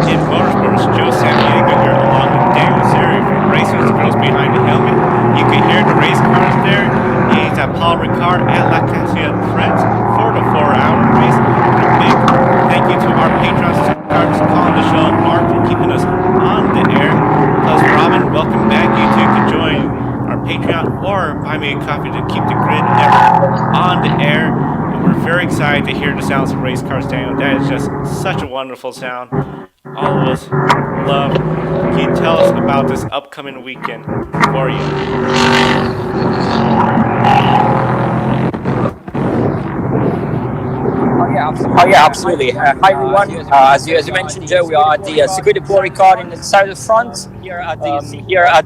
in Motorsport's Joe Sandiego here along with Daniele from Racing the Girls Behind the Helmet. You can hear the race cars there. He's at Paul Ricard at La Castellet France for the 4-hour race. And a big thank you to our patrons calling the show, Mark for keeping us on the air. Plus Robin, welcome back. You too can join our Patreon or buy me a coffee to keep the grid on the air. And we're very excited to hear the sounds of race cars, Daniel. That is just such a wonderful sound. All of us love. Can you tell us about this upcoming weekend for you? Oh yeah, absolutely. Hi everyone. As you mentioned, Joe, we are at the Circuit de Paul Ricard in the south of France. Here at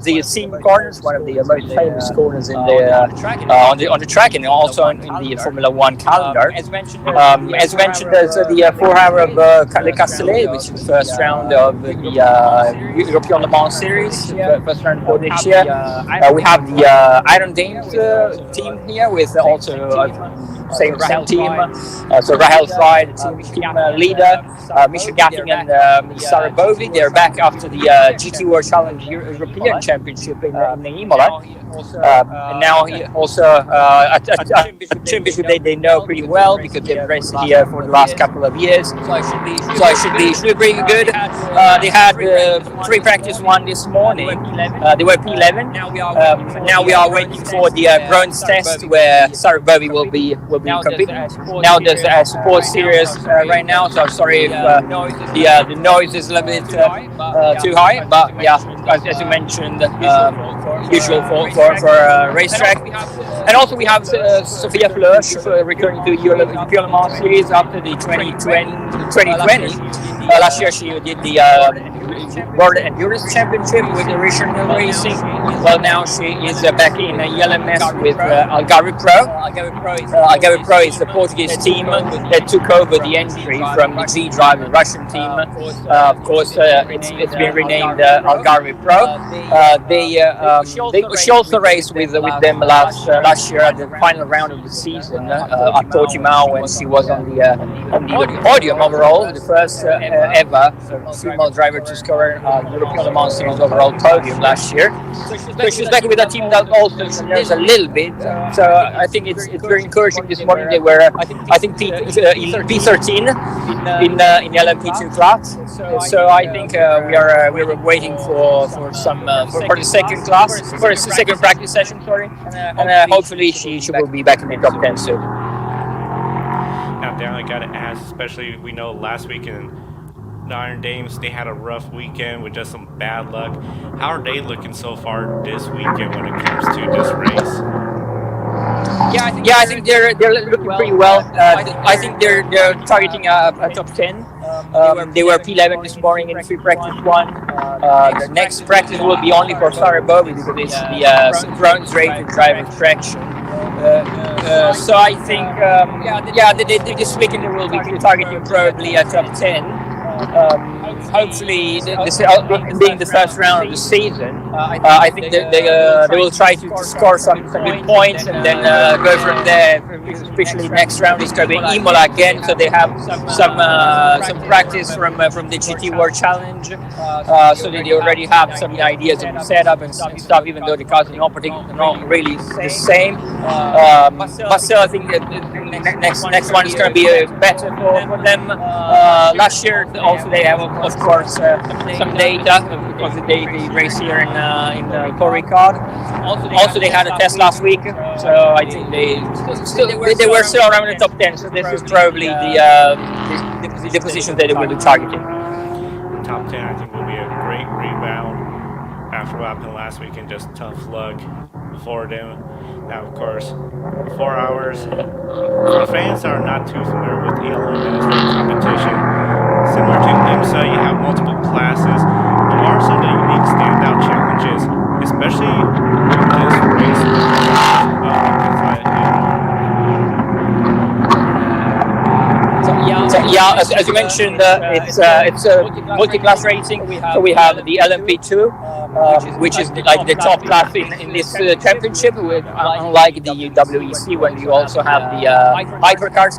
the Scene Corners, one of the most famous corners in on the track, and also in the Formula One calendar. As mentioned, there's the 4-hour of Le Castellet, which is the first round of the European Le Mans Series, first round for this year. We have the Iron Dames team here with also. Same team, so Rahel's ride, team leader, Michel Gaffing and Sarah Bovey. They're back after the GT World Challenge European Championship in Imola. And now he also a championship they know pretty well because they've raced here for the last couple of years. So it should be pretty good. They had pre-practice one this morning. They were P11. Now we are waiting for the bronze test where Sarah Bovey will be competing. Now there's a support series right now, so I'm sorry if the noise is a little bit too high, but yeah, as you mentioned, usual for a racetrack. And also we have Sophia Flörsch returning to European Le Mans Series after the 2020. Last year she did the World Endurance Championship with the Referral Racing. Well, now she is back in ELMS with Algarve Pro. Algarve Pro is the Portuguese team that took over the entry from the G-Drive, the Russian team. Of course, it's been renamed Algarve Pro. She also raced with them last year at the final round of the season at Portimao when she was on the podium overall, the first ever female driver to score European Le Mans Series overall podium last year. So she's back with a team that also knows a little bit. So I think it's very encouraging. This morning they were, I think, P13 in the LMP2 class. So I think we were waiting for the second class, for the second practice session. Sorry, and hopefully she will be back in the top 10 soon. Now, Dan, I gotta ask, especially we know last weekend. The Iron Dames, they had a rough weekend with just some bad luck. How are they looking so far this weekend when it comes to this race? Yeah, I think they're looking pretty well. I think they're targeting a top 10. They were P11 this morning in free practice one. The next practice will be only for Sarah Bovey because it's the bronze rated driver's traction. So I think, this weekend they will be targeting probably a top 10. Hopefully, this being the first round of the season, I think they will try to score some good points and then go from there. Especially next round is going to be Imola again, so they have some practice from the GT World Challenge, so they already have some ideas of the setup and stuff. Even though the cars are not really the same, but still, I think next one is going to be better for them. Last year. Also, they have, of course, some data because they race here in Paul Ricard. Also, they had a test last week, so I think they were still around the top 10. So this is probably the position that they will be targeting. Top 10, I think, will be a great rebound after what happened last week and just tough luck for them. Now, of course, 4 hours. For fans that are not too familiar with ELMS competition, similar to IMSA, you have multiple classes. There are some of the unique standout challenges, especially with this race. As you mentioned, it's multi-class racing. So we have the LMP2, which is like the top class in this championship, unlike the WEC, when you also have the hypercars.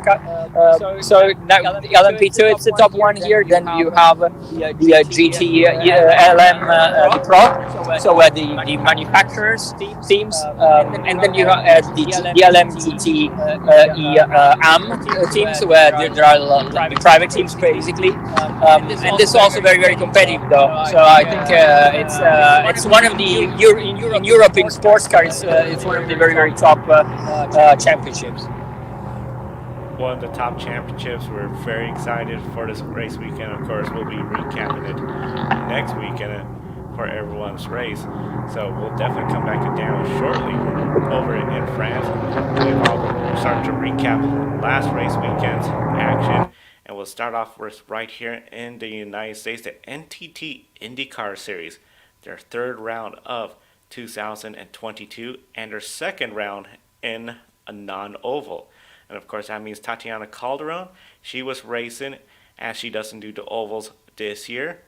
So now the LMP2, it's the top one here. Then you have the GT LM, the Pro, so the manufacturers teams, and then you have the LM GT AM teams, where there are the private teams basically, and this is also very competitive though. So I think it's one of the in Europe in sports cars, it's one of the very top championships. One of the top championships. We're very excited for this race weekend. Of course, we'll be recapping it next weekend for everyone's race. So we'll definitely come back to Daniel shortly over in France. We'll start to recap last race weekend's action. And we'll start off with right here in the United States, the NTT IndyCar Series. Their third round of 2022 and their second round in a non-oval. And of course that means Tatiana Calderon, she was racing as she doesn't do the ovals this year.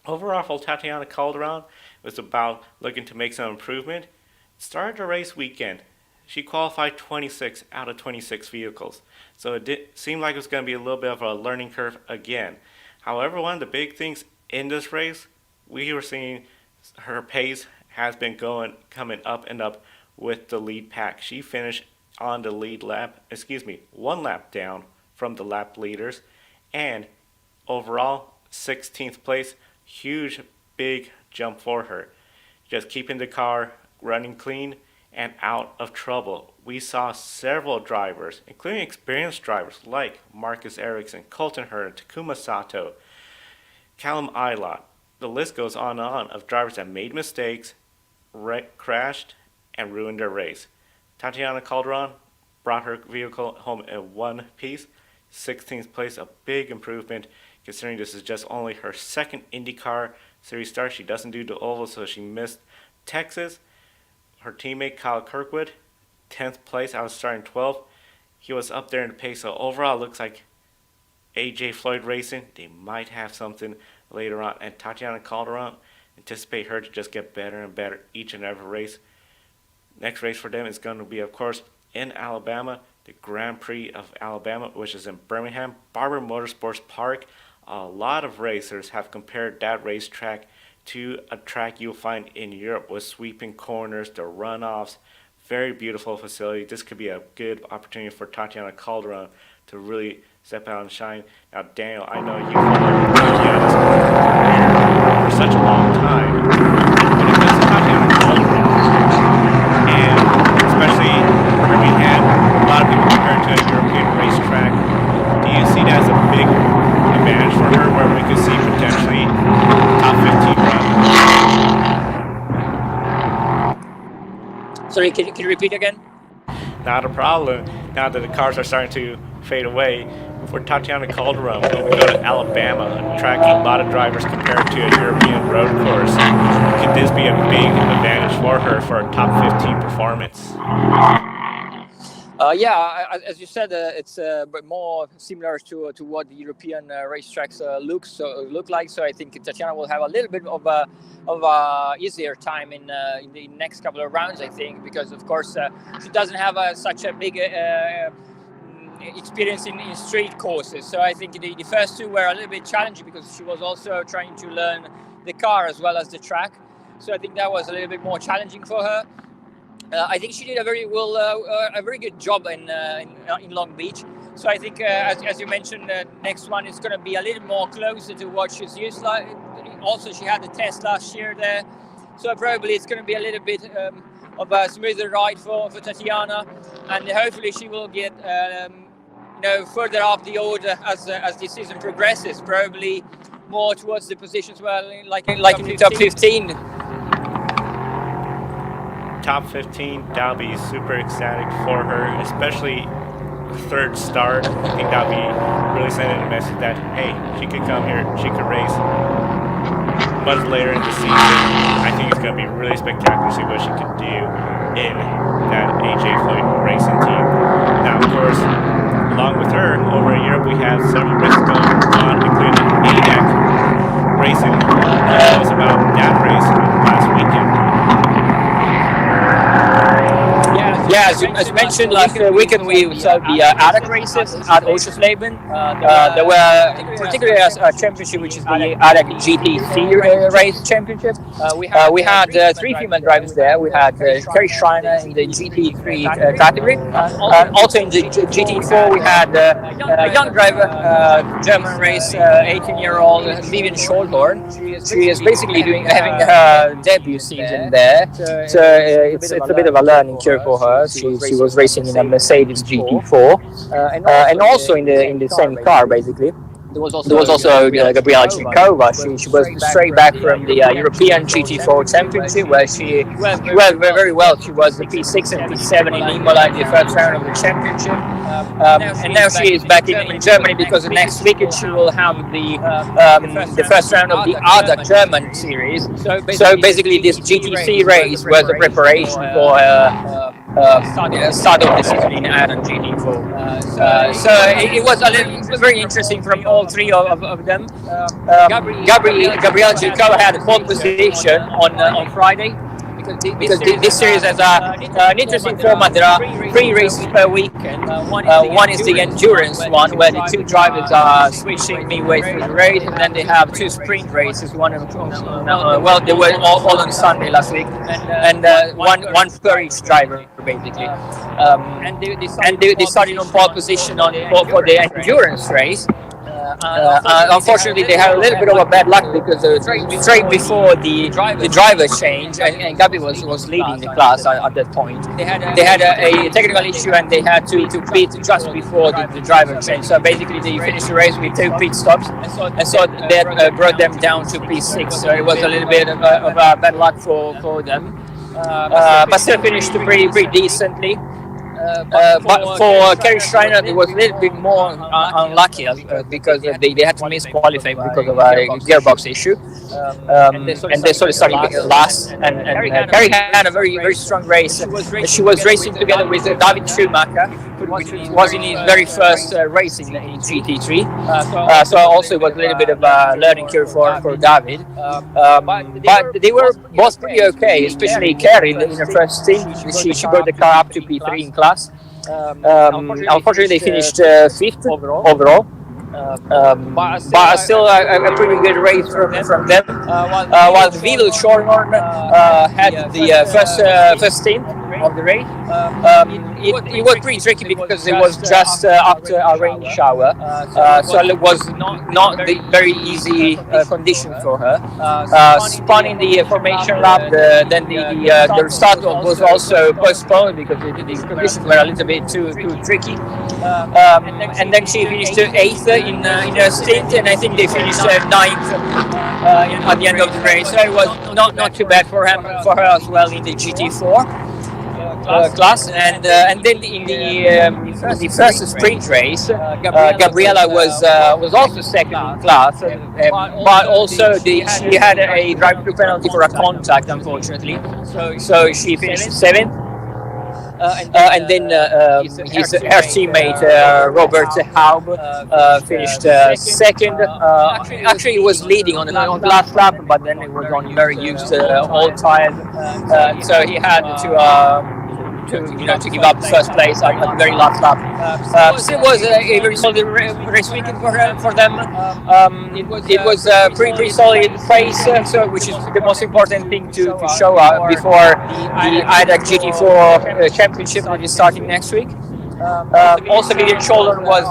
Overall for Tatiana Calderon was about looking to make some improvement. Started the race weekend. She qualified 26 out of 26 vehicles. So it did seem like it was going to be a little bit of a learning curve again. However, one of the big things in this race, we were seeing her pace has been coming up and up with the lead pack. She finished on the lead lap, one lap down from the lap leaders, and overall 16th place. Huge big jump for her, just keeping the car running clean and out of trouble. We saw several drivers, including experienced drivers like Marcus Ericsson, Colton Herta, Takuma Sato, Callum Ilott. The list goes on and on of drivers that made mistakes, crashed, and ruined their race. Tatiana Calderon brought her vehicle home in one piece. 16th place, a big improvement considering this is just only her second IndyCar Series start. She doesn't do the oval, so she missed Texas. Her teammate Kyle Kirkwood, 10th place, I was starting 12th. He was up there in the pace, so overall it looks like AJ Floyd Racing, they might have something later on. And Tatiana Calderon, anticipate her to just get better and better each and every race. Next race for them is going to be, of course, in Alabama, the Grand Prix of Alabama, which is in Birmingham, Barber Motorsports Park. A lot of racers have compared that racetrack to a track you'll find in Europe with sweeping corners, the runoffs. Very beautiful facility. This could be a good opportunity for Tatiana Calderon to really step out and shine. Now, Daniel, I know you followed Tatiana's career for such a long time. When it comes to Tatiana Calderon, and especially Birmingham, had a lot of people compared to a European racetrack, do you see that as a big advantage for her where we could see potentially top 15 run? Sorry, can you repeat again? Not a problem. Now that the cars are starting to fade away, for Tatiana Calderon, when we go to Alabama, a track a lot of drivers compared to a European road course, could this be a big advantage for her for a top 15 performance? Yeah, as you said, it's more similar to what the European racetracks look like. So I think Tatiana will have a little bit of a easier time in the next couple of rounds. I think because of course she doesn't have such a big experience in street courses. So I think the first two were a little bit challenging because she was also trying to learn the car as well as the track. So I think that was a little bit more challenging for her. I think she did a very good job in Long Beach. So I think, as you mentioned, next one is going to be a little more closer to what she's used to. Also, she had the test last year there, so probably it's going to be a little bit of a smoother ride for Tatiana, and hopefully she will get further up the order as the season progresses. Probably more towards the positions like in the top 15. Top 15, that'll be super ecstatic for her, especially third start. I think that'll be really sending a message that, hey, she could come here, she could race much later in the season. I think it's going to be really spectacular to see what she can do in that AJ Floyd racing team. Now, of course, along with her, over in Europe, we have several races going on, including ADAC racing. Tell us about that race last as you mentioned, last weekend we saw the ADAC races at Oschersleben. There were particularly a championship, which is the ADAC GTC race championship. We had three female drivers there. We had Carrie Schreiner in the GT3 category. Also in the GT4 we had a young driver, German race, 18-year-old Vivian Scholhorn. She is basically having her debut season there. So it's a bit of a learning curve for her. She was racing in a Mercedes GT4, and also in the same car basically. There was also Gabriela Chikova. She was straight back from the European GT4 Championship, where she went very well. She was the P6 and P7 in Imola in the first round of the championship. And now she is back in Germany because next weekend she will have the first round of the ADA German series. So basically, this GTC race was a preparation for start of the season in ADA GT4. So it was very interesting from all three of them. Gabriela Chikova had a pole position on Friday. Because this series has an interesting format. There are 3 races per weekend. One is the endurance one, where the 2 drivers are switching midway through the race, and then they have 2 sprint races. One well, they were all on Sunday last week, and one per each driver basically. And they started on pole position for the endurance race. Unfortunately, they had a little bit of a bad luck because straight before the driver change, and Gabi was leading the class at that point. They had a technical issue and they had to pit just before the driver change. So basically, they finished the race with 2 pit stops, and so that brought them down to P6. So it was a little bit of bad luck for them, but still finished pretty decently. But for Carrie Schreiner, it was a little bit more unlucky because they had to miss qualifying because of a gearbox issue, and they sort of started last. And Carrie had a very strong race. She was racing together with David Schumacher, which was in his very first race in GT3. So also it was a little bit of a learning curve for David. But they were both pretty okay, especially Carrie in her first stint. She brought the car up to P3 in class. Unfortunately, they finished 5th overall. But still a pretty good race from them. While Vidal Schorhorn had the first stint of the race. It was pretty tricky because it was just after a rain shower, so it was not the very easy condition for her. Spun in the formation lap, then the restart was also postponed because the conditions were a little bit too tricky. And then she finished 8th in her stint, and I think they finished 9th at the end of the race. So it was not too bad for her as well in the GT4 class, and then in the first sprint race, Gabriela was also second in class, but also she had a drive-through penalty for a contact, unfortunately. So she finished 7th. And then her teammate Robert Haub finished 2nd. Actually, he was leading on the last lap, but then it was on very used old tires, so he had to give up the first place at the very last lap. Still was a very solid race weekend for them. It was a pretty solid pace, which is the most important thing to show before the IDAC GT4 Championship, which is starting next week. Also, Vivian Scholhorn was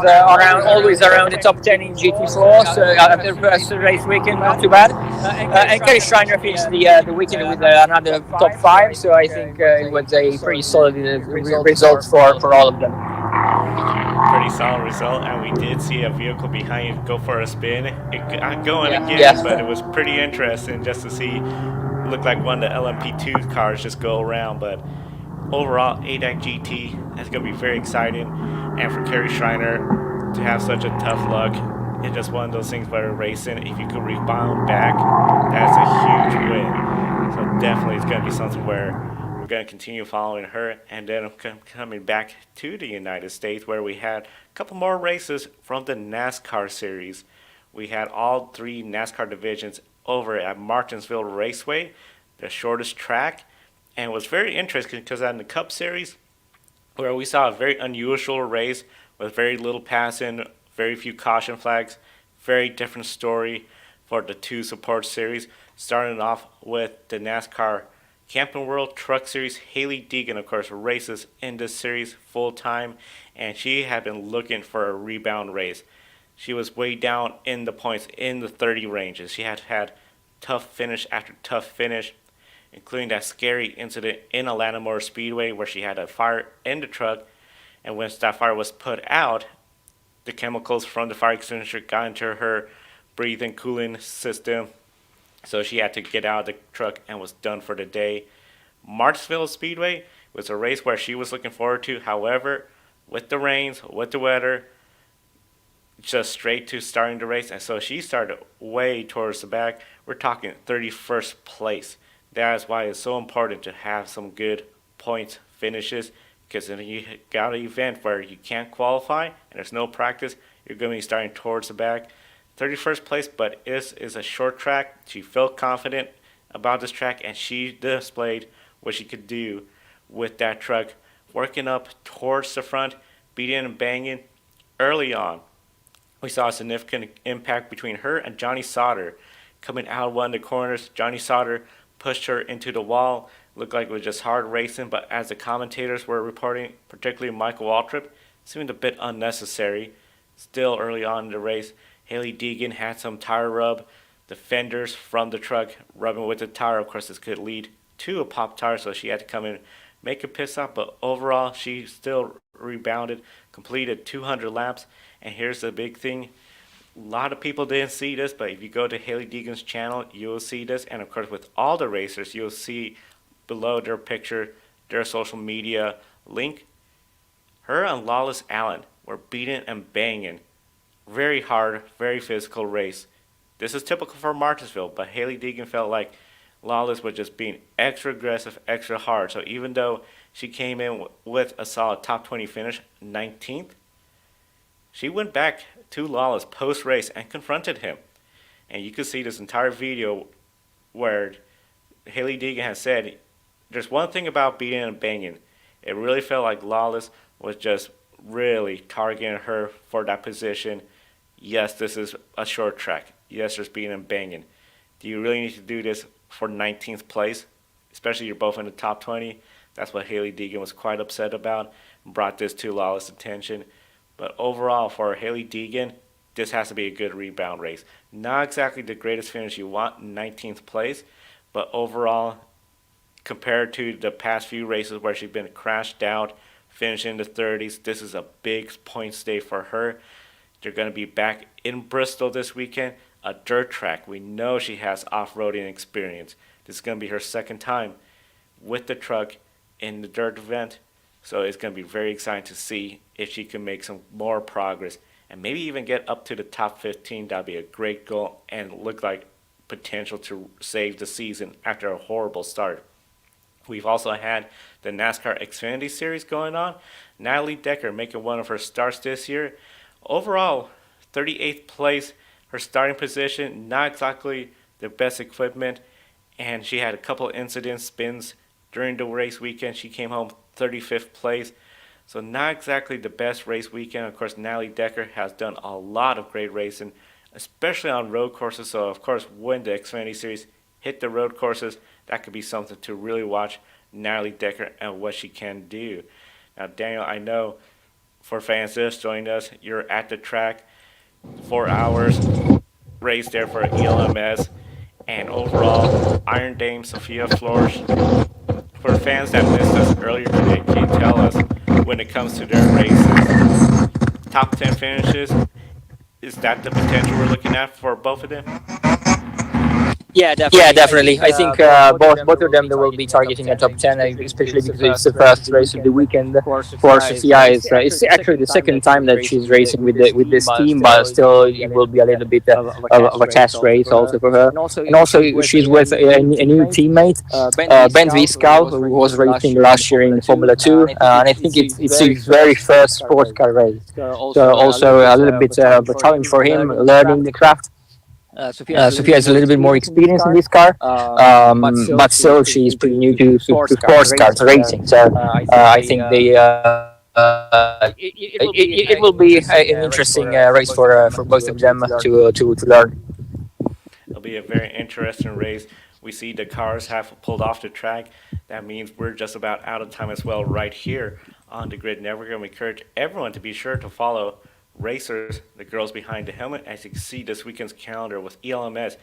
always around the top 10 in GT4, so after the first race weekend, not too bad. And Carrie Schreiner finished the weekend with another top 5, so I think it was a pretty solid result for all of them. Pretty solid result, and we did see a vehicle behind go for a spin. It got going again, but it was pretty interesting just to see. It looked like one of the LMP2 cars just go around, but overall, ADAC GT is going to be very exciting, and for Carrie Schreiner to have such a tough luck, it's just one of those things where racing, if you could rebound back, that's a huge win. So definitely it's going to be something where we're going to continue following her, and then coming back to the United States, where we had a couple more races from the NASCAR series. We had all 3 NASCAR divisions over at Martinsville Raceway, the shortest track. And it was very interesting because in the Cup Series, where we saw a very unusual race with very little passing, very few caution flags, very different story for the two support series. Starting off with the NASCAR Camping World Truck Series, Hailie Deegan, of course, races in this series full time, and she had been looking for a rebound race. She was way down in the points in the 30 ranges. She had had tough finish after tough finish, including that scary incident in Atlanta Motor Speedway where she had a fire in the truck, and once that fire was put out, the chemicals from the fire extinguisher got into her breathing cooling system, so she had to get out of the truck and was done for the day. Martinsville Speedway was a race where she was looking forward to. However, with the rains, with the weather, just straight to starting the race, and so she started way towards the back. We're talking 31st place. That is why it's so important to have some good points finishes, because if you got an event where you can't qualify and there's no practice, you're going to be starting towards the back. 31st place, but this is a short track. She felt confident about this track, and she displayed what she could do with that truck, working up towards the front, beating and banging early on. We saw a significant impact between her and Johnny Sauter. Coming out of one of the corners, Johnny Sauter pushed her into the wall. Looked like it was just hard racing, but as the commentators were reporting, particularly Michael Waltrip, it seemed a bit unnecessary. Still early on in the race, Hailie Deegan had some tire rub. The fenders from the truck rubbing with the tire. Of course, this could lead to a pop tire, so she had to come in, make a pit stop. But overall, she still rebounded, completed 200 laps. And here's the big thing. A lot of people didn't see this, but if you go to Hailie Deegan's channel, you'll see this. And of course, with all the racers, you'll see below their picture, their social media link. Her and Lawless Allen were beating and banging. Very hard, very physical race. This is typical for Martinsville, but Hailie Deegan felt like Lawless was just being extra aggressive, extra hard. So even though she came in with a solid top 20 finish, 19th, she went back to Lawless post-race and confronted him. And you could see this entire video where Hailie Deegan has said, there's one thing about beating and banging. It really felt like Lawless was just really targeting her for that position. Yes, this is a short track. Yes, there's beating and banging. Do you really need to do this for 19th place? Especially you're both in the top 20. That's what Hailie Deegan was quite upset about and brought this to Lawless' attention. But overall, for Hailie Deegan, this has to be a good rebound race. Not exactly the greatest finish you want, 19th place, but overall, compared to the past few races where she's been crashed out, finishing in the 30s, this is a big points day for her. They're going to be back in Bristol this weekend, a dirt track. We know she has off-roading experience. This is going to be her second time with the truck in the dirt event. So it's going to be very exciting to see if she can make some more progress and maybe even get up to the top 15. That would be a great goal and look like potential to save the season after a horrible start. We've also had the NASCAR Xfinity Series going on. Natalie Decker making one of her starts this year. Overall, 38th place, her starting position, not exactly the best equipment, and she had a couple incident spins during the race weekend. She came home 35th place, so not exactly the best race weekend. Of course, Natalie Decker has done a lot of great racing, especially on road courses, so of course when the Xfinity Series hit the road courses, that could be something to really watch Natalie Decker and what she can do. Now, Daniel, I know for fans just joining us, you're at the track, 4 hours race there for ELMS, and overall, Iron Dame Sophia Flores. For fans that missed us earlier today, can you tell us when it comes to their races, top 10 finishes, is that the potential we're looking at for both of them? Yeah, definitely. I think both of them they will be targeting a top 10, especially because it's the first race of the weekend for Sophia. It's actually the second time that she's racing with this team, but still it will be a little bit of a test race also for her. And also she's with a new teammate, Ben Viscal, who was racing last year in Formula 2, and I think it's his very first sports car race. So also a little bit of a challenge for him, learning the craft. Sophia is a little bit more experienced in this car, but still she is pretty new to sports cars racing. So I think it will be an interesting race for both of them to learn. It'll be a very interesting race. We see the cars have pulled off the track. That means we're just about out of time as well right here on the Grid Network. And we encourage everyone to be sure to follow Racers, the girls behind the helmet, as you can see this weekend's calendar with ELMS,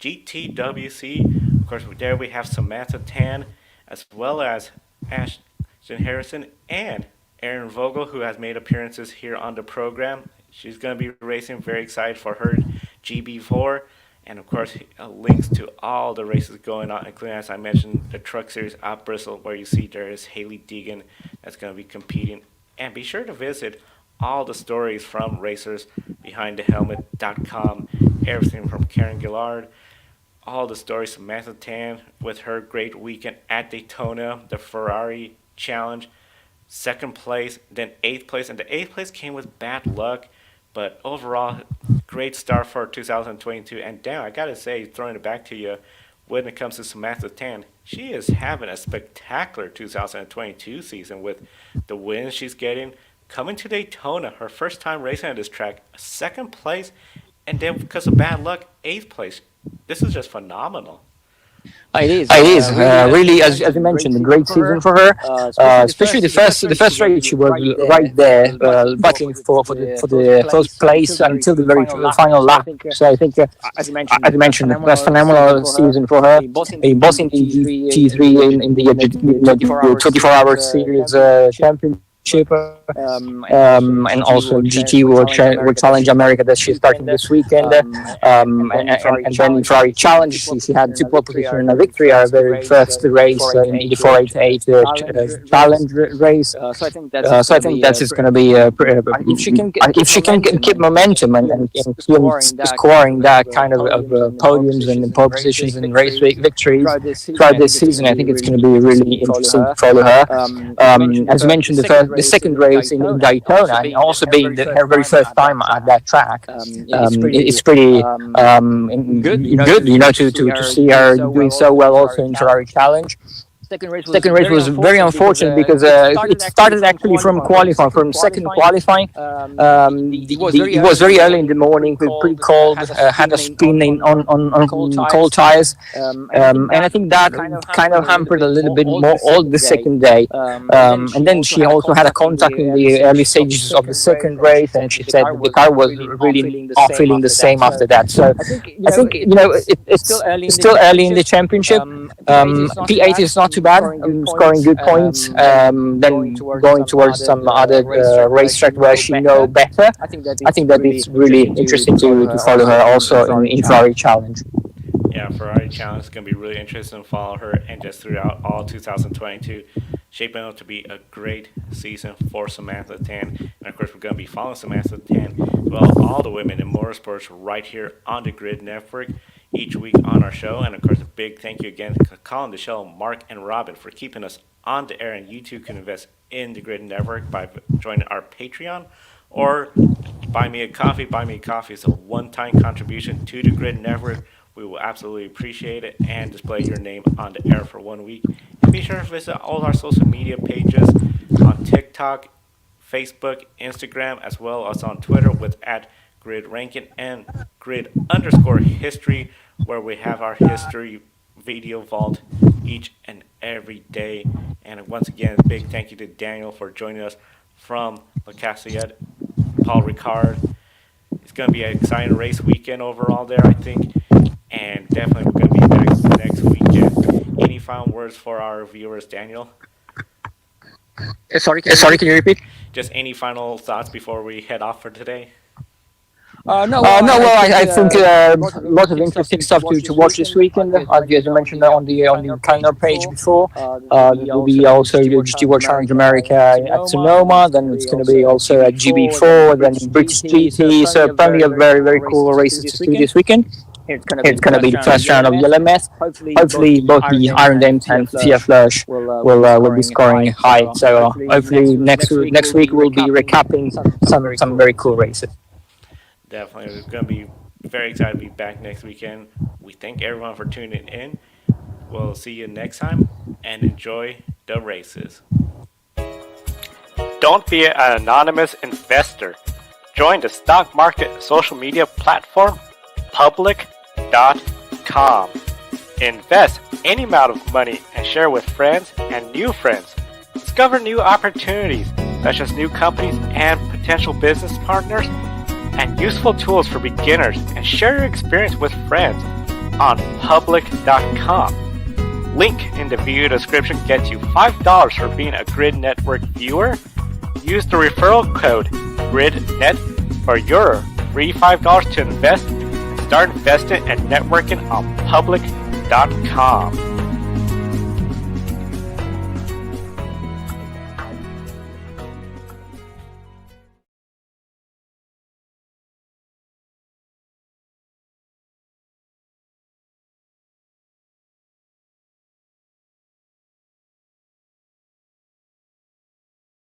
GTWC. Of course, there we have Samantha Tan, as well as Ashton Harrison and Erin Vogel, who has made appearances here on the program. She's going to be racing. Very excited for her GB4. And of course, links to all the races going on, including, as I mentioned, the Truck Series at Bristol, where you see there is Hailie Deegan that's going to be competing. And be sure to visit all the stories from racersbehindthehelmet.com. Everything from Karen Gillard, all the stories, Samantha Tan with her great weekend at Daytona, the Ferrari Challenge, second place, then eighth place. And the eighth place came with bad luck. But overall, great start for 2022. And Dan, I got to say, throwing it back to you, when it comes to Samantha Tan, she is having a spectacular 2022 season with the wins she's getting. Coming to Daytona, her first time racing at this track, second place, and then because of bad luck, eighth place. This is just phenomenal. It is really, as you mentioned, a great season for her. Especially the first race, she was right there, battling for the first place until the very final lap. So I think, as you mentioned, that's a phenomenal season for her. In bossing G3 in the 24-hour series championship. And also GT will challenge America that she's starting this weekend, and then in Ferrari Challenge she had two pole positions and a victory, our very first race in the 488 challenge race. So I think that's just going to be if she can keep momentum and keep scoring that kind of podiums and pole positions and race victories throughout this season. I think it's going to be really interesting to follow her. As mentioned, the second race in Daytona, and also being her very first time at that track, it's pretty good, to see her doing so well also in Ferrari Challenge. Second race was very unfortunate because it started actually from qualifying, from second qualifying. It was very early in the morning, pretty cold, had a spin on cold tires, and I think that kind of hampered a little bit more all the second day. And then she also had a contact in the early stages of the second race, and she said the car was really not feeling the same after that. So I think it's still early in the championship. P8 is not too bad, scoring good points, then going towards some other racetrack where she knows better. I think that it's really interesting to follow her also in Ferrari Challenge. Yeah, Ferrari Challenge is going to be really interesting to follow her, and just throughout all 2022, shaping up to be a great season for Samantha Tan. And of course, we're going to be following Samantha Tan, well, all the women in motorsports right here on the Grid Network each week on our show. And of course, a big thank you again to calling the show, Mark and Robin, for keeping us on the air. And you too can invest in the Grid Network by joining our Patreon or buy me a coffee. Buy me a coffee is a one-time contribution to the Grid Network. We will absolutely appreciate it and display your name on the air for 1 week. And be sure to visit all our social media pages on TikTok, Facebook, Instagram, as well as on Twitter with @GridRanking and Grid_History, where we have our history video vault each and every day. And once again, a big thank you to Daniel for joining us from the Castellet, Paul Ricard. It's going to be an exciting race weekend overall there, I think. And definitely we're going to be back next weekend. Any final words for our viewers, Daniel? Sorry, can you repeat? Just any final thoughts before we head off for today? I think lots of interesting stuff to watch this weekend. As you mentioned on the calendar page before, there will be also GT World Challenge America at Sonoma. Then it's going to be also at GB4, then British GT. So plenty of very, very cool races to see this weekend. It's going to be the first round of ELMS. Hopefully, both the Iron Dames and Sophia Flörsch will be scoring high. So hopefully next week we'll be recapping some very cool races. Definitely, it's going to be very excited to be back next weekend. We thank everyone for tuning in. We'll see you next time, and enjoy the races. Don't be an anonymous investor. Join the stock market social media platform, public.com. Invest any amount of money and share with friends and new friends. Discover new opportunities, such as new companies and potential business partners, and useful tools for beginners, and share your experience with friends on public.com. Link in the video description gets you $5 for being a Grid Network viewer. Use the referral code GRIDnet for your free $5 to invest and start investing and networking on public.com.